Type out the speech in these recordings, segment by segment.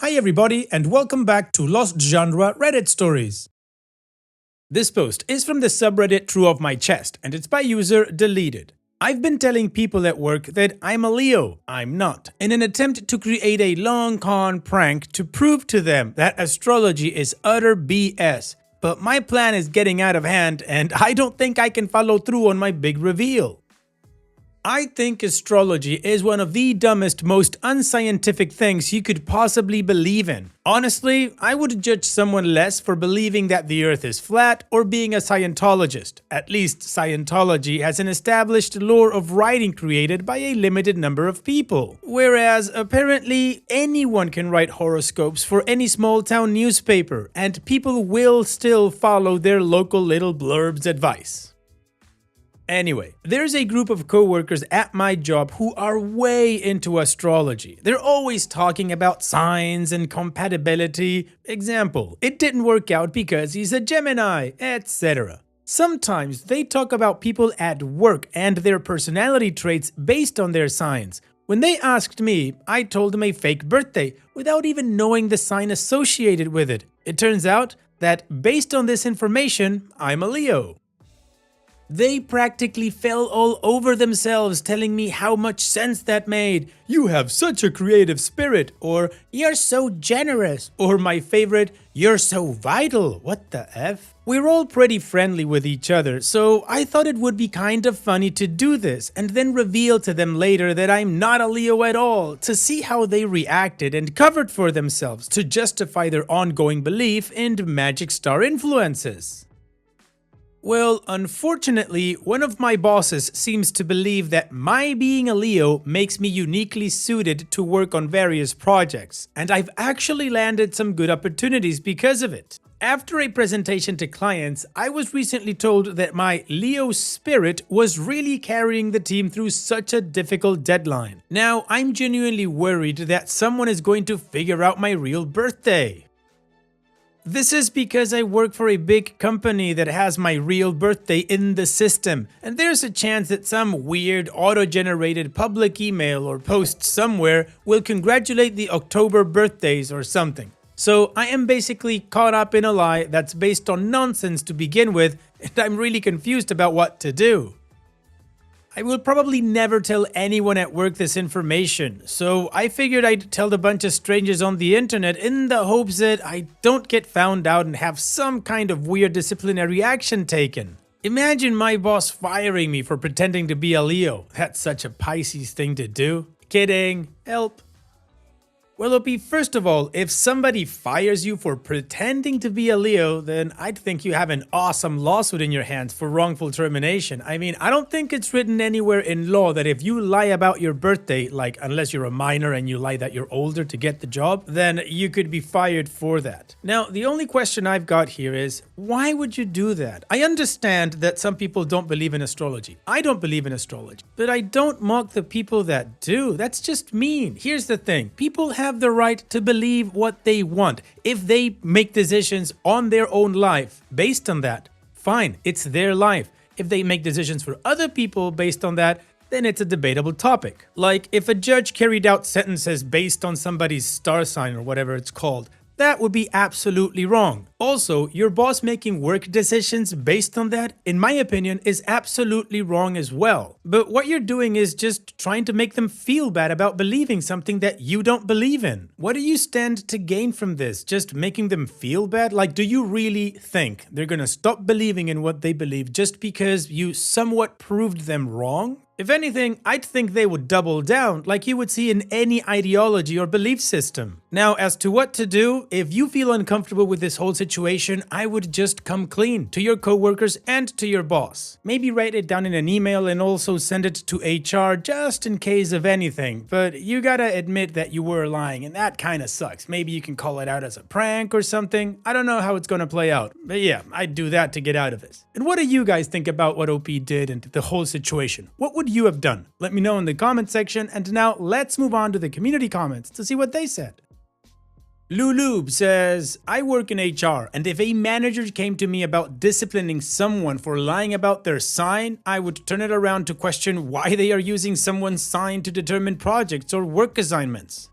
Hi everybody and welcome back to Lost Genre Reddit Stories. This post is from the subreddit True of My Chest and it's by user Deleted. I've been telling people at work that I'm a Leo, I'm not, in an attempt to create a long con prank to prove to them that astrology is utter BS. But my plan is getting out of hand and I don't think I can follow through on my big reveal. I think astrology is one of the dumbest, most unscientific things you could possibly believe in. Honestly, I would judge someone less for believing that the earth is flat or being a Scientologist. At least Scientology has an established lore of writing created by a limited number of people. Whereas apparently anyone can write horoscopes for any small town newspaper and people will still follow their local little blurb's advice. Anyway, there's a group of coworkers at my job who are way into astrology. They're always talking about signs and compatibility. Example, it didn't work out because he's a Gemini, etc. Sometimes they talk about people at work and their personality traits based on their signs. When they asked me, I told them a fake birthday without even knowing the sign associated with it. It turns out that based on this information, I'm a Leo. They practically fell all over themselves telling me how much sense that made. You have such a creative spirit, or you're so generous, or my favorite, you're so vital. What the F? We're all pretty friendly with each other, so I thought it would be kind of funny to do this and then reveal to them later that I'm not a Leo at all, to see how they reacted and covered for themselves to justify their ongoing belief in magic star influences. Well, unfortunately, one of my bosses seems to believe that my being a Leo makes me uniquely suited to work on various projects, and I've actually landed some good opportunities because of it. After a presentation to clients, I was recently told that my Leo spirit was really carrying the team through such a difficult deadline. Now, I'm genuinely worried that someone is going to figure out my real birthday. This is because I work for a big company that has my real birthday in the system, and there's a chance that some weird auto-generated public email or post somewhere will congratulate the October birthdays or something. So I am basically caught up in a lie that's based on nonsense to begin with, and I'm really confused about what to do. I will probably never tell anyone at work this information, so I figured I'd tell a bunch of strangers on the internet in the hopes that I don't get found out and have some kind of weird disciplinary action taken. Imagine my boss firing me for pretending to be a Leo. That's such a Pisces thing to do. Kidding. Help. Well, OP, first of all, if somebody fires you for pretending to be a Leo, then I'd think you have an awesome lawsuit in your hands for wrongful termination. I mean, I don't think it's written anywhere in law that if you lie about your birthday, like unless you're a minor and you lie that you're older to get the job, then you could be fired for that. Now, the only question I've got here is, why would you do that? I understand that some people don't believe in astrology. I don't believe in astrology, but I don't mock the people that do. That's just mean. Here's the thing. People have the right to believe what they want. If they make decisions on their own life based on that, fine, it's their life. If they make decisions for other people based on that, then it's a debatable topic. Like if a judge carried out sentences based on somebody's star sign or whatever it's called, that would be absolutely wrong. Also, your boss making work decisions based on that, in my opinion, is absolutely wrong as well. But what you're doing is just trying to make them feel bad about believing something that you don't believe in. What do you stand to gain from this? Just making them feel bad? Like, do you really think they're gonna stop believing in what they believe just because you somewhat proved them wrong? If anything, I'd think they would double down like you would see in any ideology or belief system. Now, as to what to do, if you feel uncomfortable with this whole situation, I would just come clean to your coworkers and to your boss. Maybe write it down in an email and also send it to HR just in case of anything. But you gotta admit that you were lying and that kinda sucks. Maybe you can call it out as a prank or something. I don't know how it's gonna play out. But yeah, I'd do that to get out of it. And what do you guys think about what OP did and the whole situation? What would you have done? Let me know in the comment section, and now let's move on to the community comments to see what they said. Lulube says, I work in HR, and if a manager came to me about disciplining someone for lying about their sign, I would turn it around to question why they are using someone's sign to determine projects or work assignments.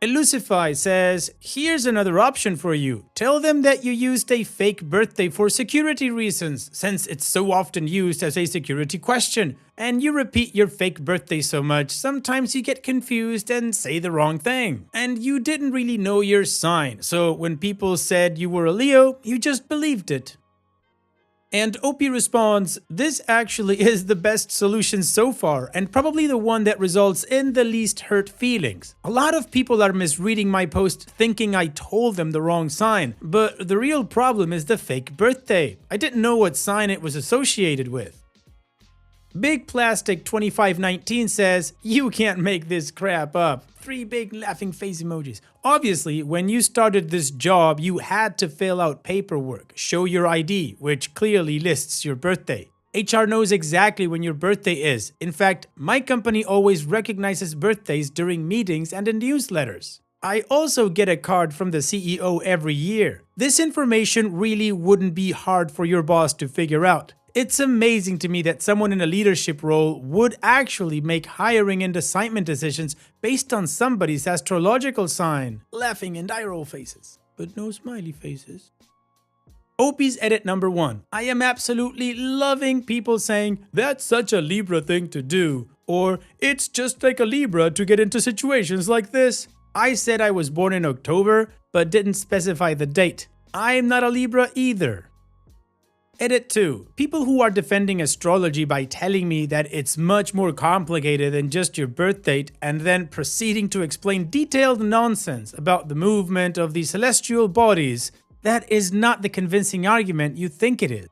Elusify says, here's another option for you. Tell them that you used a fake birthday for security reasons, since it's so often used as a security question. And you repeat your fake birthday so much, sometimes you get confused and say the wrong thing. And you didn't really know your sign, so when people said you were a Leo, you just believed it. And OP responds, this actually is the best solution so far, and probably the one that results in the least hurt feelings. A lot of people are misreading my post thinking I told them the wrong sign, but the real problem is the fake birthday. I didn't know what sign it was associated with. Big Plastic 2519 says, you can't make this crap up. 3 big laughing face emojis. Obviously, when you started this job, you had to fill out paperwork, show your ID, which clearly lists your birthday. HR knows exactly when your birthday is. In fact, my company always recognizes birthdays during meetings and in newsletters. I also get a card from the CEO every year. This information really wouldn't be hard for your boss to figure out. It's amazing to me that someone in a leadership role would actually make hiring and assignment decisions based on somebody's astrological sign. Laughing and eye roll faces, but no smiley faces. OP's edit number 1. I am absolutely loving people saying, that's such a Libra thing to do, or it's just like a Libra to get into situations like this. I said I was born in October, but didn't specify the date. I'm not a Libra either. Edit 2. People who are defending astrology by telling me that it's much more complicated than just your birth date and then proceeding to explain detailed nonsense about the movement of the celestial bodies, that is not the convincing argument you think it is.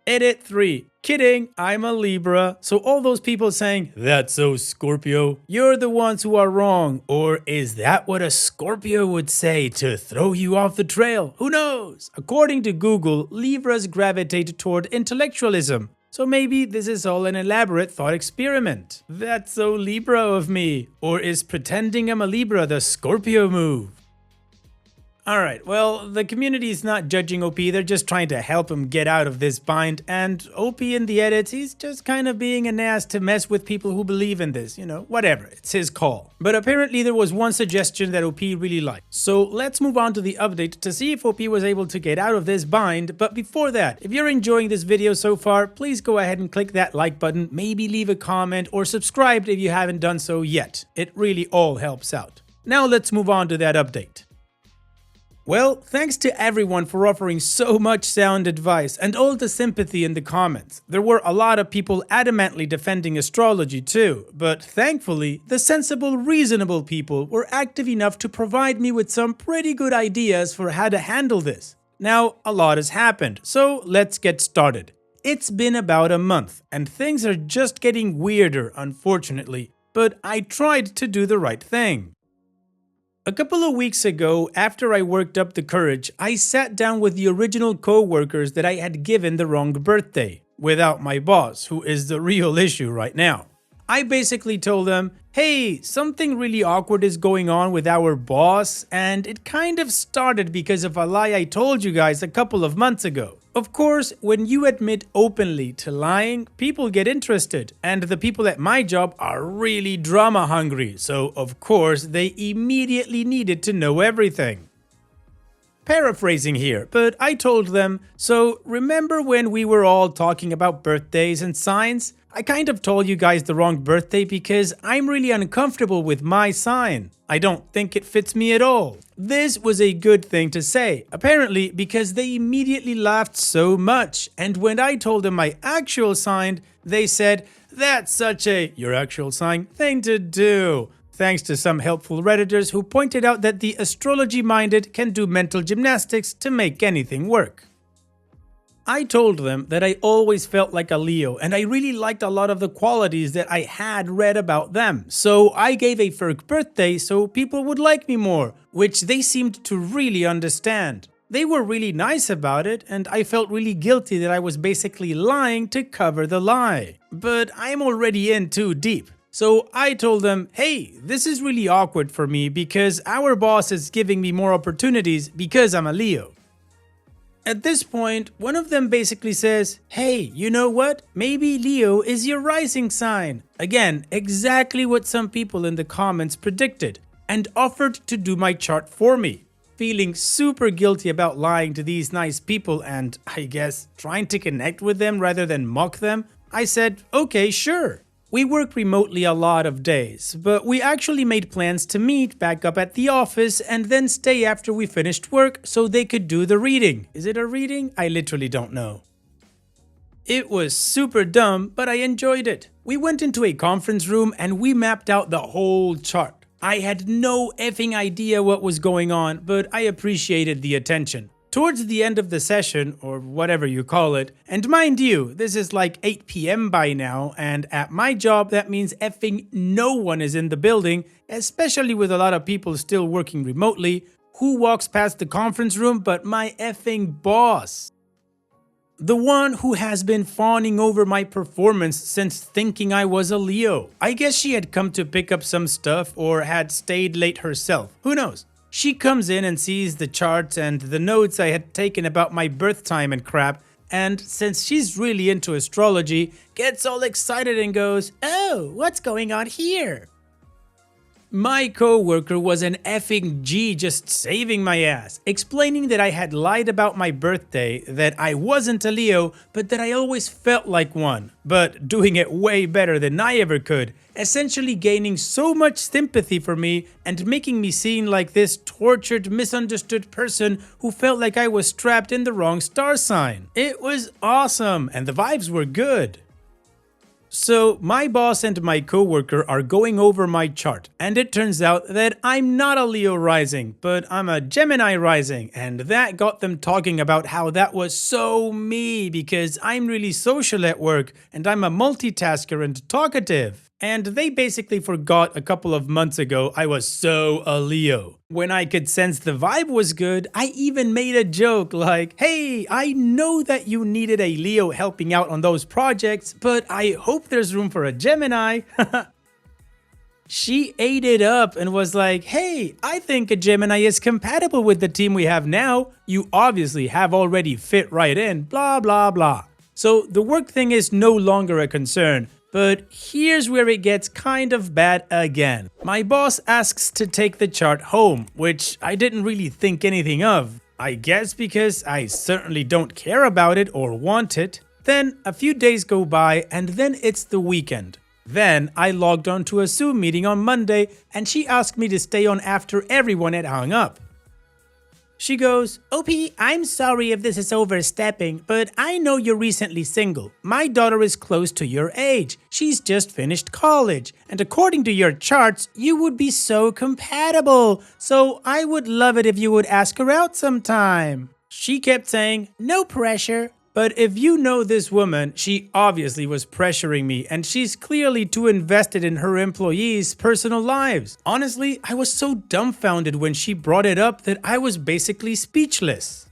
Edit 3. Kidding, I'm a Libra. So all those people saying, that's so Scorpio, you're the ones who are wrong. Or is that what a Scorpio would say to throw you off the trail? Who knows? According to Google, Libras gravitate toward intellectualism. So maybe this is all an elaborate thought experiment. That's so Libra of me. Or is pretending I'm a Libra the Scorpio move? Alright, well, the community is not judging OP, they're just trying to help him get out of this bind, and OP in the edits, he's just kind of being an ass to mess with people who believe in this, whatever, it's his call. But apparently there was one suggestion that OP really liked. So let's move on to the update to see if OP was able to get out of this bind, but before that, if you're enjoying this video so far, please go ahead and click that like button, maybe leave a comment, or subscribe if you haven't done so yet. It really all helps out. Now let's move on to that update. Well, thanks to everyone for offering so much sound advice and all the sympathy in the comments. There were a lot of people adamantly defending astrology too, but thankfully, the sensible, reasonable people were active enough to provide me with some pretty good ideas for how to handle this. Now, a lot has happened, so let's get started. It's been about a month, and things are just getting weirder, unfortunately, but I tried to do the right thing. A couple of weeks ago, after I worked up the courage, I sat down with the original coworkers that I had given the wrong birthday, without my boss, who is the real issue right now. I basically told them, hey, something really awkward is going on with our boss, and it kind of started because of a lie I told you guys a couple of months ago. Of course, when you admit openly to lying, people get interested, and the people at my job are really drama hungry, so of course they immediately needed to know everything. Paraphrasing here, but I told them, so remember when we were all talking about birthdays and signs? I kind of told you guys the wrong birthday because I'm really uncomfortable with my sign. I don't think it fits me at all. This was a good thing to say, apparently because they immediately laughed so much, and when I told them my actual sign, they said, that's such a your actual sign thing to do. Thanks to some helpful Redditors who pointed out that the astrology-minded can do mental gymnastics to make anything work. I told them that I always felt like a Leo and I really liked a lot of the qualities that I had read about them, so I gave a fake birthday so people would like me more, which they seemed to really understand. They were really nice about it, and I felt really guilty that I was basically lying to cover the lie. But I'm already in too deep. So I told them, hey, this is really awkward for me because our boss is giving me more opportunities because I'm a Leo. At this point, one of them basically says, hey, you know what? Maybe Leo is your rising sign. Again, exactly what some people in the comments predicted. and offered to do my chart for me. Feeling super guilty about lying to these nice people and, I guess, trying to connect with them rather than mock them, I said, okay, sure. We work remotely a lot of days, but we actually made plans to meet back up at the office and then stay after we finished work so they could do the reading. Is it a reading? I literally don't know. It was super dumb, but I enjoyed it. We went into a conference room and we mapped out the whole chart. I had no effing idea what was going on, but I appreciated the attention. Towards the end of the session, or whatever you call it, and mind you, this is like 8 p.m. by now, and at my job that means effing no one is in the building, especially with a lot of people still working remotely. Who walks past the conference room but my effing boss? The one who has been fawning over my performance since thinking I was a Leo. I guess she had come to pick up some stuff or had stayed late herself. Who knows? She comes in and sees the charts and the notes I had taken about my birth time and crap, and since she's really into astrology, gets all excited and goes, "Oh, what's going on here?" My coworker was an effing G, just saving my ass, explaining that I had lied about my birthday, that I wasn't a Leo, but that I always felt like one, but doing it way better than I ever could, essentially gaining so much sympathy for me and making me seem like this tortured, misunderstood person who felt like I was trapped in the wrong star sign. It was awesome, and the vibes were good. So my boss and my coworker are going over my chart, and it turns out that I'm not a Leo rising, but I'm a Gemini rising, and that got them talking about how that was so me because I'm really social at work and I'm a multitasker and talkative. And they basically forgot a couple of months ago I was so a Leo. When I could sense the vibe was good, I even made a joke like, "Hey, I know that you needed a Leo helping out on those projects, but I hope there's room for a Gemini." She ate it up and was like, "Hey, I think a Gemini is compatible with the team we have now. You obviously have already fit right in, blah, blah, blah." So the work thing is no longer a concern. But here's where it gets kind of bad again. My boss asks to take the chart home, which I didn't really think anything of. I guess because I certainly don't care about it or want it. Then a few days go by and then it's the weekend. Then I logged on to a Zoom meeting on Monday and she asked me to stay on after everyone had hung up. She goes, "OP, I'm sorry if this is overstepping, but I know you're recently single. My daughter is close to your age. She's just finished college. And according to your charts, you would be so compatible. So I would love it if you would ask her out sometime." She kept saying, "No pressure." But if you know this woman, she obviously was pressuring me and she's clearly too invested in her employees' personal lives. Honestly, I was so dumbfounded when she brought it up that I was basically speechless.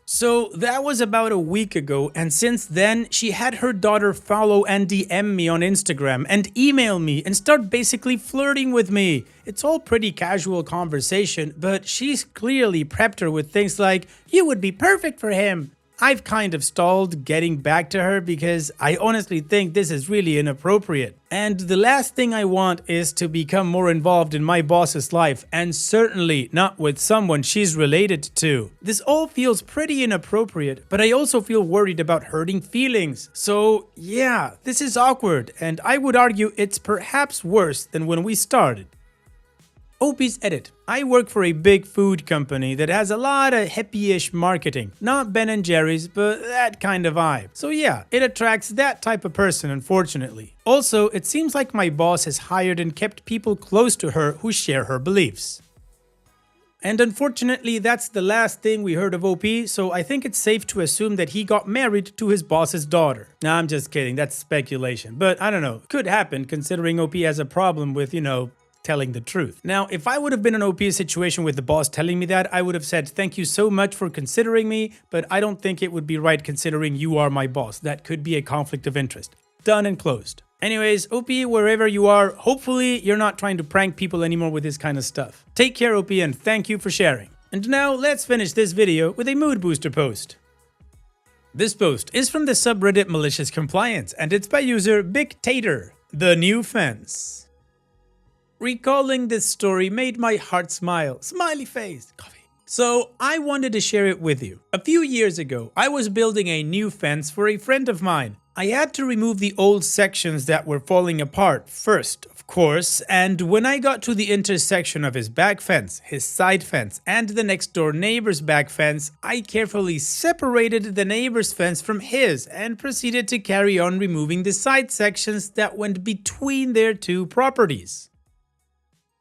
So that was about a week ago, and since then, she had her daughter follow and DM me on Instagram and email me and start basically flirting with me. It's all pretty casual conversation, but she's clearly prepped her with things like, "You would be perfect for him." I've kind of stalled getting back to her because I honestly think this is really inappropriate. And the last thing I want is to become more involved in my boss's life, and certainly not with someone she's related to. This all feels pretty inappropriate, but I also feel worried about hurting feelings. So yeah, this is awkward, and I would argue it's perhaps worse than when we started. OP's edit. I work for a big food company that has a lot of hippie-ish marketing. Not Ben & Jerry's, but that kind of vibe. So yeah, it attracts that type of person, unfortunately. Also, it seems like my boss has hired and kept people close to her who share her beliefs. And unfortunately, that's the last thing we heard of OP, so I think it's safe to assume that he got married to his boss's daughter. Nah, I'm just kidding, that's speculation. But I don't know, could happen considering OP has a problem with, telling the truth. Now, if I would have been in an OP situation with the boss telling me that, I would have said, "Thank you so much for considering me, but I don't think it would be right considering you are my boss. That could be a conflict of interest." Done and closed. Anyways, OP, wherever you are, hopefully you're not trying to prank people anymore with this kind of stuff. Take care, OP, and thank you for sharing. And now let's finish this video with a mood booster post. This post is from the subreddit Malicious Compliance, and it's by user Big Tater, the new fence. Recalling this story made my heart smile. Smiley face. Coffee. So I wanted to share it with you. A few years ago, I was building a new fence for a friend of mine. I had to remove the old sections that were falling apart first, of course, and when I got to the intersection of his back fence, his side fence, and the next door neighbor's back fence, I carefully separated the neighbor's fence from his and proceeded to carry on removing the side sections that went between their two properties.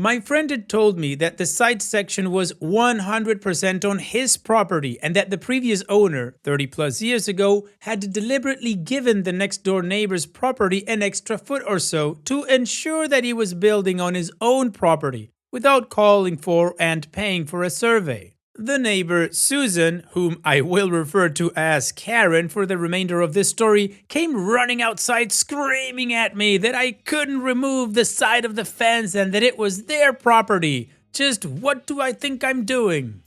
My friend had told me that the side section was 100% on his property and that the previous owner, 30 plus years ago, had deliberately given the next door neighbor's property an extra foot or so to ensure that he was building on his own property without calling for and paying for a survey. The neighbor, Susan, whom I will refer to as Karen for the remainder of this story, came running outside screaming at me that I couldn't remove the side of the fence and that it was their property. Just what do I think I'm doing?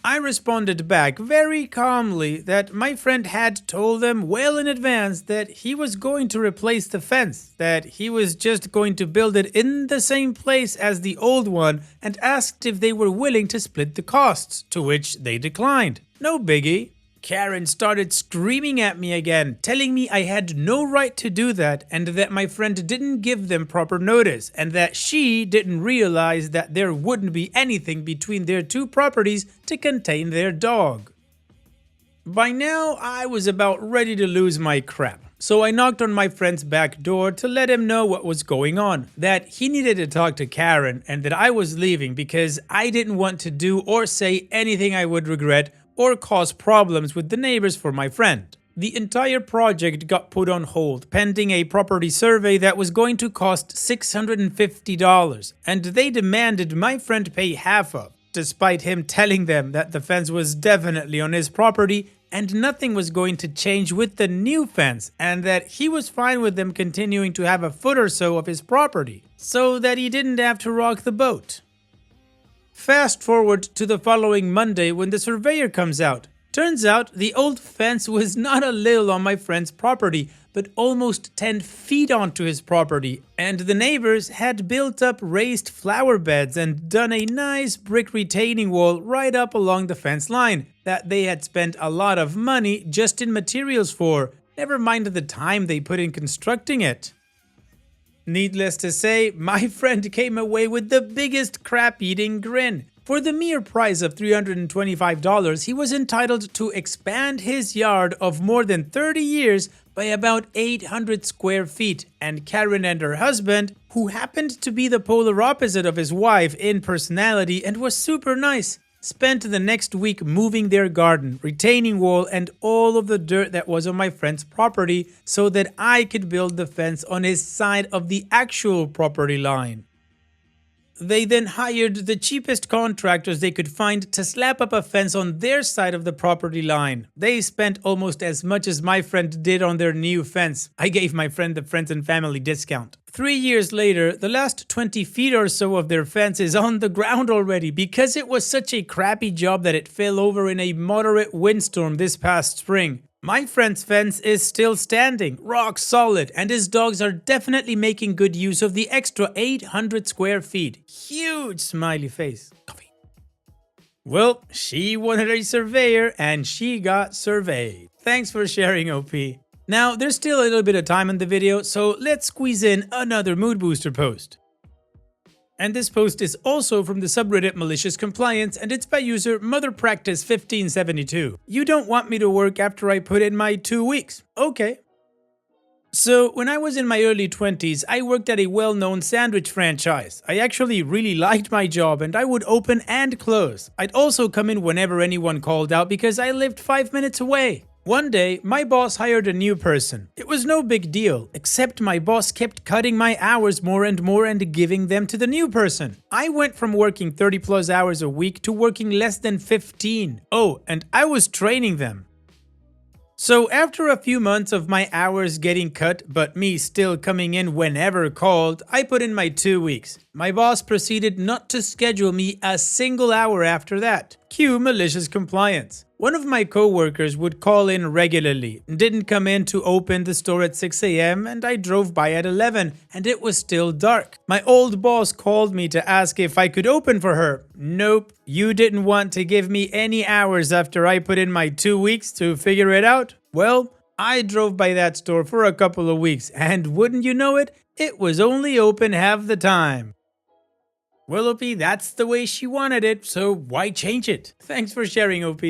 I responded back very calmly that my friend had told them well in advance that he was going to replace the fence, that he was just going to build it in the same place as the old one, and asked if they were willing to split the costs, to which they declined. No biggie. Karen started screaming at me again, telling me I had no right to do that and that my friend didn't give them proper notice and that she didn't realize that there wouldn't be anything between their two properties to contain their dog. By now, I was about ready to lose my crap, so I knocked on my friend's back door to let him know what was going on, that he needed to talk to Karen and that I was leaving because I didn't want to do or say anything I would regret or cause problems with the neighbors for my friend. The entire project got put on hold pending a property survey that was going to cost $650, and they demanded my friend pay half of, despite him telling them that the fence was definitely on his property and nothing was going to change with the new fence and that he was fine with them continuing to have a foot or so of his property, so that he didn't have to rock the boat. Fast forward to the following Monday when the surveyor comes out. Turns out the old fence was not a little on my friend's property, but almost 10 feet onto his property, and the neighbors had built up raised flower beds and done a nice brick retaining wall right up along the fence line that they had spent a lot of money just in materials for, never mind the time they put in constructing it. Needless to say, my friend came away with the biggest crap-eating grin. For the mere price of $325, he was entitled to expand his yard of more than 30 years by about 800 square feet, and Karen and her husband, who happened to be the polar opposite of his wife in personality and was super nice, spent the next week moving their garden, retaining wall, and all of the dirt that was on my friend's property so that I could build the fence on his side of the actual property line. They then hired the cheapest contractors they could find to slap up a fence on their side of the property line. They spent almost as much as my friend did on their new fence. I gave my friend the friends and family discount. 3 years later, the last 20 feet or so of their fence is on the ground already because it was such a crappy job that it fell over in a moderate windstorm this past spring. My friend's fence is still standing, rock solid, and his dogs are definitely making good use of the extra 800 square feet. Huge smiley face. Coffee. Well, she wanted a surveyor and she got surveyed. Thanks for sharing, OP. Now, there's still a little bit of time in the video, so let's squeeze in another mood booster post. And this post is also from the subreddit Malicious Compliance, and it's by user MotherPractice1572. You don't want me to work after I put in my 2 weeks. Okay. So, when I was in my early 20s, I worked at a well-known sandwich franchise. I actually really liked my job and I would open and close. I'd also come in whenever anyone called out because I lived 5 minutes away. One day, my boss hired a new person. It was no big deal, except my boss kept cutting my hours more and giving them to the new person. I went from working 30 plus hours a week to working less than 15. Oh, and I was training them. So after a few months of my hours getting cut, but me still coming in whenever called, I put in my 2 weeks. My boss proceeded not to schedule me a single hour after that. Cue malicious compliance. One of my coworkers would call in regularly, didn't come in to open the store at 6 a.m., and I drove by at 11 and it was still dark. My old boss called me to ask if I could open for her. Nope, you didn't want to give me any hours after I put in my 2 weeks to figure it out? Well, I drove by that store for a couple of weeks and wouldn't you know it, it was only open half the time. Well, OP, that's the way she wanted it, so why change it? Thanks for sharing, OP.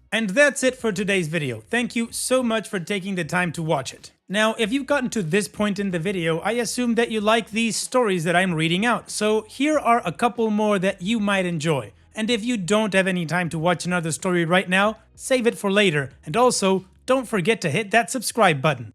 And that's it for today's video. Thank you so much for taking the time to watch it. Now, if you've gotten to this point in the video, I assume that you like these stories that I'm reading out, so here are a couple more that you might enjoy. And if you don't have any time to watch another story right now, save it for later, and also, don't forget to hit that subscribe button.